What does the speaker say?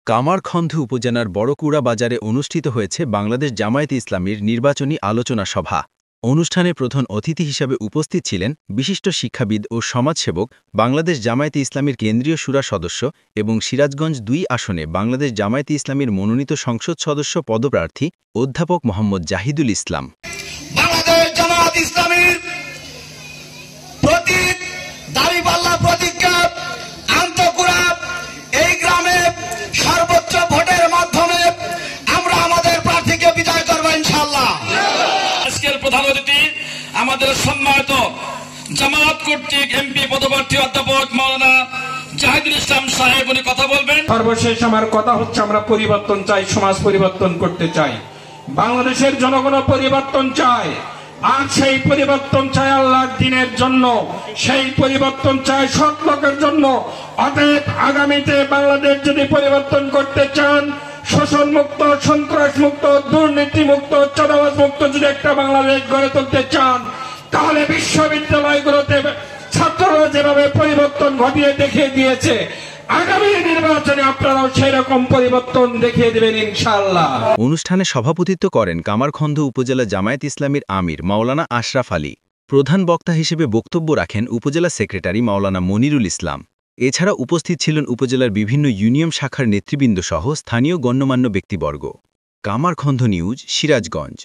কামারখন্দ উপজেলার বড়কুড়া বাজারে অনুষ্ঠিত হয়েছে বাংলাদেশ জামায়াতে ইসলামীর নির্বাচনী আলোচনা সভা। অনুষ্ঠানে প্রধান অতিথি হিসাবে উপস্থিত ছিলেন বিশিষ্ট শিক্ষাবিদ ও সমাজসেবক, বাংলাদেশ জামায়াতে ইসলামীর কেন্দ্রীয় শুরা সদস্য এবং সিরাজগঞ্জ ২ আসনে বাংলাদেশ জামায়াতে ইসলামীর মনোনীত সংসদ সদস্য পদপ্রার্থী অধ্যাপক মোহাম্মদ জাহিদুল ইসলাম। বাংলাদেশ জামায়াতে ইসলামীর প্রতীক দাঁড়িপাল্লা প্রতীক্ষা আন্তকুড়া এই গ্রামে সর্বোচ্চ ভোটের মাধ্যমে আমরা আমাদের প্রার্থীকে বিজয় করব ইনশাআল্লাহ। আজকের প্রধান অতিথি আমাদের সম্মানিত জামায়াত কর্তৃক এমপি পদপ্রার্থী অধ্যাপক মাওলানা জাহিদুল ইসলাম সাহেব উনি কথা বলবেন। সর্বশেষ আমার কথা হচ্ছে, আমরা পরিবর্তন চাই, সমাজ পরিবর্তন করতে চাই, বাংলাদেশের জনগণ পরিবর্তন চায়। আর সেই পরিবর্তন চায় আল্লাহর দ্বীনের জন্য, সেই পরিবর্তন চায় সৎ লোকের জন্য। অতএব আগামীতে বাংলাদেশ যদি পরিবর্তন করতে চান, শোষণ মুক্ত, সন্ত্রাস মুক্ত, দুর্নীতি মুক্ত, চাঁদাবাজ মুক্ত যদি একটা বাংলাদেশ গড়ে তুলতে চান, তাহলে বিশ্ববিদ্যালয়গুলোতে ছাত্ররা যেভাবে পরিবর্তন ঘটিয়ে দেখিয়ে দিয়েছে, আগামী নির্বাচনে আপনারাও সেই রকম পরিবর্তন দেখিয়ে দেবেন ইনশাআল্লাহ। অনুষ্ঠানে সভাপতিত্ব করেন কামারখন্দ উপজেলা জামায়াত ইসলামীর আমির মাওলানা আশরাফ আলী। প্রধান বক্তা হিসেবে বক্তব্য রাখেন উপজেলা সেক্রেটারি মাওলানা মনিরুল ইসলাম। এছাড়া উপস্থিত ছিলেন উপজেলার বিভিন্ন ইউনিয়ন শাখার নেতৃবৃন্দ সহ স্থানীয় গণ্যমান্য ব্যক্তিবর্গ। কামারখন্দ নিউজ, সিরাজগঞ্জ।